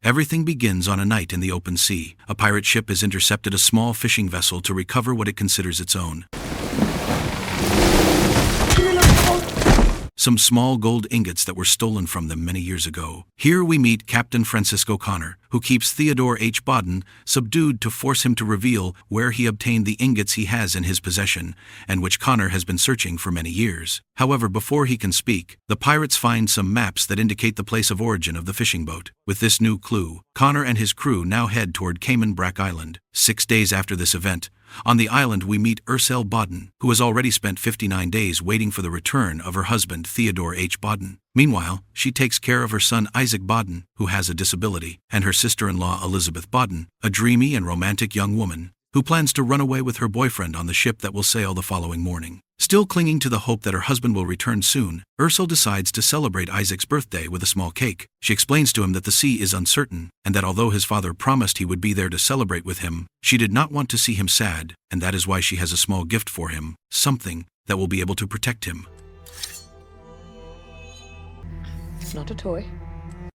Everything begins on a night in the open sea. A pirate ship has intercepted a small fishing vessel to recover what it considers its own. Some small gold ingots that were stolen from them many years ago. Here we meet Captain Francisco Connor, who keeps Theodore H. Bodden subdued to force him to reveal where he obtained the ingots he has in his possession, and which Connor has been searching for many years. However, before he can speak, the pirates find some maps that indicate the place of origin of the fishing boat. With this new clue, Connor and his crew now head toward Cayman Brac Island. 6 days after this event, on the island we meet Ercell Bodden, who has already spent 59 days waiting for the return of her husband Theodore H. Bodden. Meanwhile, she takes care of her son Isaac Bodden, who has a disability, and her sister-in-law Elizabeth Bodden, a dreamy and romantic young woman, who plans to run away with her boyfriend on the ship that will sail the following morning. Still clinging to the hope that her husband will return soon, Ercell decides to celebrate Isaac's birthday with a small cake. She explains to him that the sea is uncertain, and that although his father promised he would be there to celebrate with him, she did not want to see him sad, and that is why she has a small gift for him, something that will be able to protect him. Not a toy.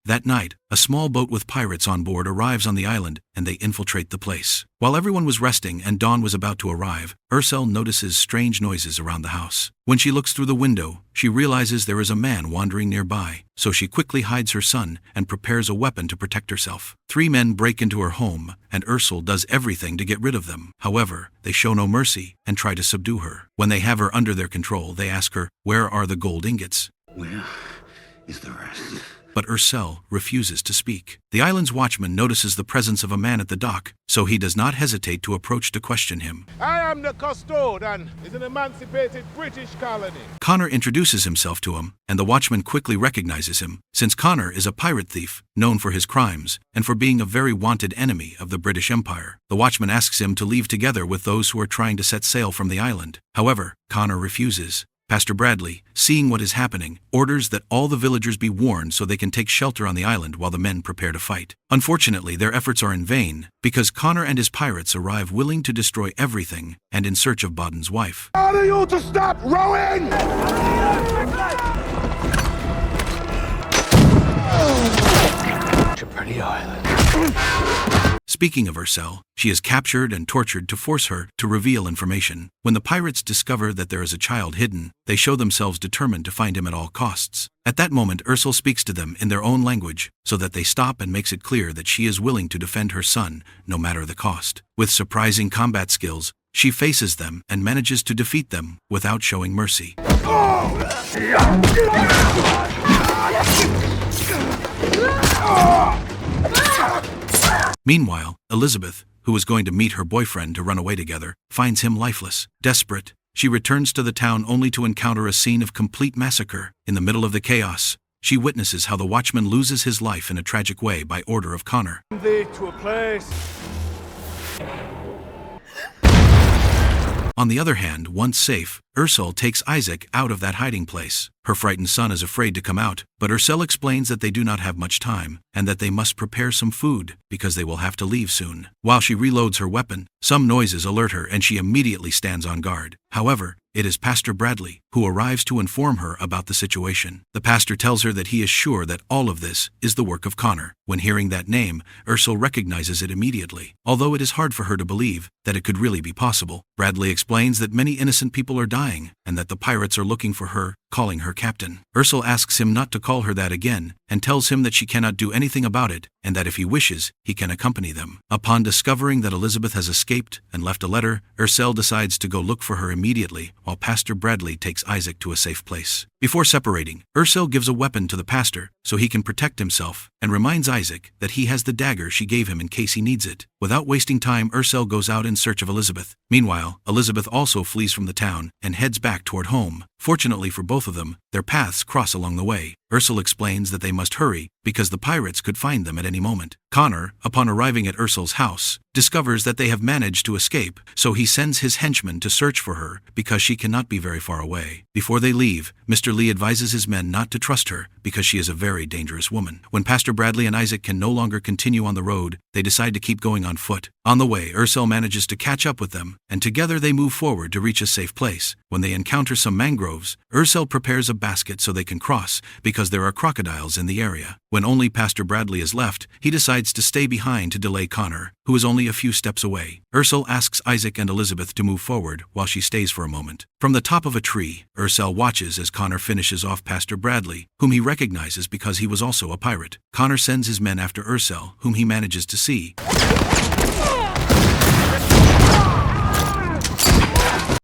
That night, a small boat with pirates on board arrives on the island, and they infiltrate the place. While everyone was resting and dawn was about to arrive, Ercell notices strange noises around the house. When she looks through the window, she realizes there is a man wandering nearby, so she quickly hides her son and prepares a weapon to protect herself. 3 men break into her home, and Ercell does everything to get rid of them. However, they show no mercy and try to subdue her. When they have her under their control, they ask her, "Where are the gold ingots?" Where is the rest? But Ercell refuses to speak. The island's watchman notices the presence of a man at the dock, so he does not hesitate to approach to question him. I am the custodian. It's an emancipated British colony. Connor introduces himself to him, and the watchman quickly recognizes him, since Connor is a pirate thief, known for his crimes, and for being a very wanted enemy of the British Empire. The watchman asks him to leave together with those who are trying to set sail from the island. However, Connor refuses. Pastor Bradley, seeing what is happening, orders that all the villagers be warned so they can take shelter on the island while the men prepare to fight. Unfortunately, their efforts are in vain, because Connor and his pirates arrive willing to destroy everything and in search of Bodden's wife. Order you to stop rowing! Such a pretty island. Speaking of Ercell, she is captured and tortured to force her to reveal information. When the pirates discover that there is a child hidden, they show themselves determined to find him at all costs. At that moment, Ercell speaks to them in their own language, so that they stop and makes it clear that she is willing to defend her son, no matter the cost. With surprising combat skills, she faces them and manages to defeat them without showing mercy. Meanwhile, Elizabeth, who is going to meet her boyfriend to run away together, finds him lifeless. Desperate, she returns to the town only to encounter a scene of complete massacre. In the middle of the chaos, she witnesses how the watchman loses his life in a tragic way by order of Connor. Thee to a place. On the other hand, once safe, Ercell takes Isaac out of that hiding place. Her frightened son is afraid to come out, but Ercell explains that they do not have much time, and that they must prepare some food, because they will have to leave soon. While she reloads her weapon, some noises alert her and she immediately stands on guard. However, it is Pastor Bradley, who arrives to inform her about the situation. The pastor tells her that he is sure that all of this is the work of Connor. When hearing that name, Ercell recognizes it immediately, although it is hard for her to believe that it could really be possible. Bradley explains that many innocent people are dying, and that the pirates are looking for her, calling her captain. Ercell asks him not to call her that again, and tells him that she cannot do anything about it, and that if he wishes, he can accompany them. Upon discovering that Elizabeth has escaped and left a letter, Ercell decides to go look for her immediately, while Pastor Bradley takes Isaac to a safe place. Before separating, Ercell gives a weapon to the pastor so he can protect himself, and reminds Isaac that he has the dagger she gave him in case he needs it. Without wasting time, Ercell goes out in search of Elizabeth. Meanwhile, Elizabeth also flees from the town and heads back toward home. Fortunately for both of them, their paths cross along the way. Ercell explains that they must hurry because the pirates could find them at any moment. Connor, upon arriving at Ercell's house, discovers that they have managed to escape, so he sends his henchmen to search for her because she cannot be very far away. Before they leave, Mr. Lee advises his men not to trust her because she is a very dangerous woman. When Pastor Bradley and Isaac can no longer continue on the road, they decide to keep going on foot. On the way, Ercell manages to catch up with them, and together they move forward to reach a safe place. When they encounter some mangroves, Ercell prepares a basket so they can cross because because there are crocodiles in the area. When only Pastor Bradley is left, he decides to stay behind to delay Connor, who is only a few steps away. Ercell asks Isaac and Elizabeth to move forward while she stays for a moment. From the top of a tree, Ercell watches as Connor finishes off Pastor Bradley, whom he recognizes because he was also a pirate. Connor sends his men after Ercell, whom he manages to see.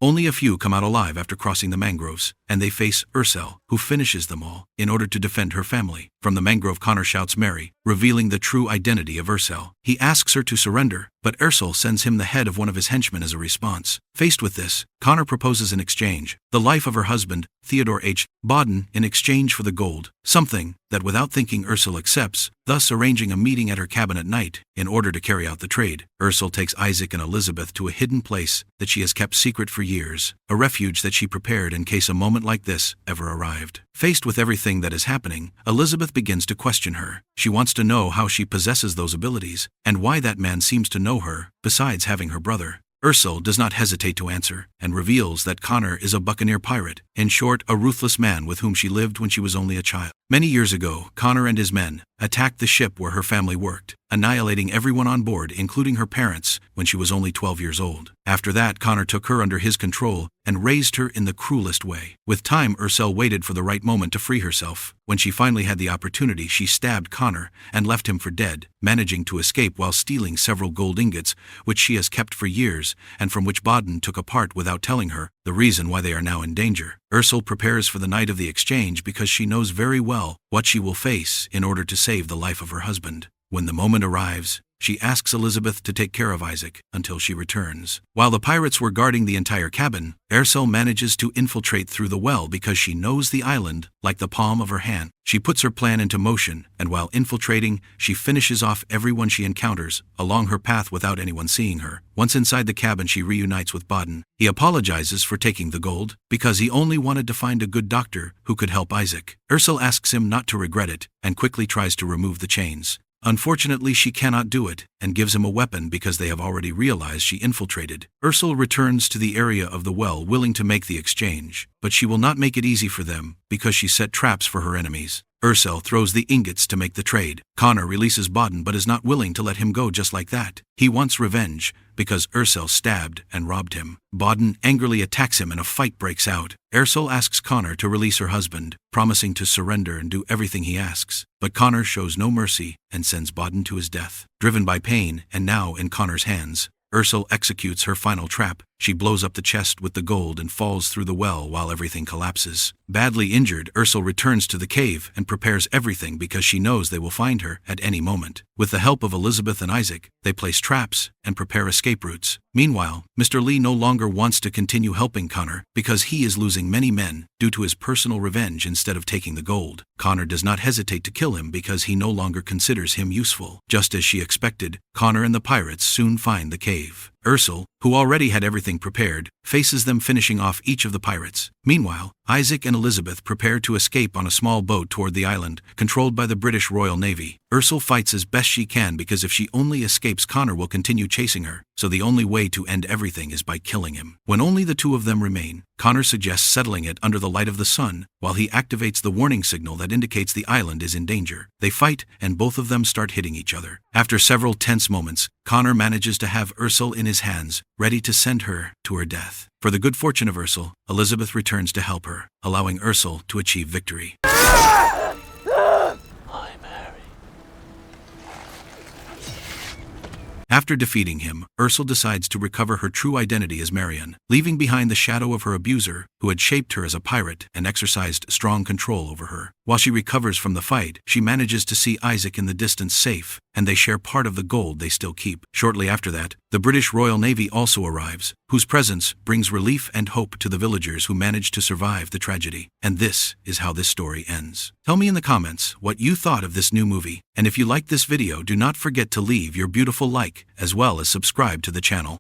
Only a few come out alive after crossing the mangroves, and they face Ercell, who finishes them all, in order to defend her family. From the mangrove, Connor shouts Mary, revealing the true identity of Ercell. He asks her to surrender, but Ercell sends him the head of one of his henchmen as a response. Faced with this, Connor proposes an exchange, the life of her husband, Theodore H. Bodden, in exchange for the gold, something that without thinking Ercell accepts, thus arranging a meeting at her cabin at night in order to carry out the trade. Ercell takes Isaac and Elizabeth to a hidden place that she has kept secret for years, a refuge that she prepared in case a moment like this ever arrived. Faced with everything that is happening, Elizabeth begins to question her. She wants to know how she possesses those abilities, and why that man seems to know her, besides having her brother. Ercell does not hesitate to answer, and reveals that Connor is a buccaneer pirate, in short, a ruthless man with whom she lived when she was only a child. Many years ago, Connor and his men attacked the ship where her family worked, annihilating everyone on board, including her parents, when she was only 12 years old. After that, Connor took her under his control and raised her in the cruelest way. With time, Ercell waited for the right moment to free herself. When she finally had the opportunity, she stabbed Connor and left him for dead, managing to escape while stealing several gold ingots, which she has kept for years, and from which Bodden took a part without telling her the reason why they are now in danger. Ercell prepares for the night of the exchange because she knows very well what she will face in order to save the life of her husband. When the moment arrives, she asks Elizabeth to take care of Isaac until she returns. While the pirates were guarding the entire cabin, Ercell manages to infiltrate through the well because she knows the island like the palm of her hand. She puts her plan into motion, and while infiltrating, she finishes off everyone she encounters along her path without anyone seeing her. Once inside the cabin, she reunites with Bodden. He apologizes for taking the gold because he only wanted to find a good doctor who could help Isaac. Ercell asks him not to regret it and quickly tries to remove the chains. Unfortunately, she cannot do it, and gives him a weapon because they have already realized she infiltrated. Ercell returns to the area of the well willing to make the exchange, but she will not make it easy for them because she set traps for her enemies. Ercell throws the ingots to make the trade. Connor releases Bodden but is not willing to let him go just like that. He wants revenge because Ercell stabbed and robbed him. Bodden angrily attacks him and a fight breaks out. Ercell asks Connor to release her husband, promising to surrender and do everything he asks. But Connor shows no mercy and sends Bodden to his death. Driven by pain and now in Connor's hands, Ercell executes her final trap. She blows up the chest with the gold and falls through the well while everything collapses. Badly injured, Ercell returns to the cave and prepares everything because she knows they will find her at any moment. With the help of Elizabeth and Isaac, they place traps and prepare escape routes. Meanwhile, Mr. Lee no longer wants to continue helping Connor because he is losing many men due to his personal revenge instead of taking the gold. Connor does not hesitate to kill him because he no longer considers him useful. Just as she expected, Connor and the pirates soon find the cave. Ercell, who already had everything prepared, faces them finishing off each of the pirates. Meanwhile, Isaac and Elizabeth prepare to escape on a small boat toward the island, controlled by the British Royal Navy. Ercell fights as best she can because if she only escapes, Connor will continue chasing her, so the only way to end everything is by killing him. When only the two of them remain, Connor suggests settling it under the light of the sun, while he activates the warning signal that indicates the island is in danger. They fight, and both of them start hitting each other. After several tense moments, Connor manages to have Ercell in his hands, ready to send her to her death. For the good fortune of Ercell, Elizabeth returns to help her, allowing Ercell to achieve victory. After defeating him, Ercell decides to recover her true identity as Marion, leaving behind the shadow of her abuser, who had shaped her as a pirate and exercised strong control over her. While she recovers from the fight, she manages to see Isaac in the distance safe, and they share part of the gold they still keep. Shortly after that, the British Royal Navy also arrives, whose presence brings relief and hope to the villagers who managed to survive the tragedy. And this is how this story ends. Tell me in the comments what you thought of this new movie, and if you liked this video, do not forget to leave your beautiful like, as well as subscribe to the channel.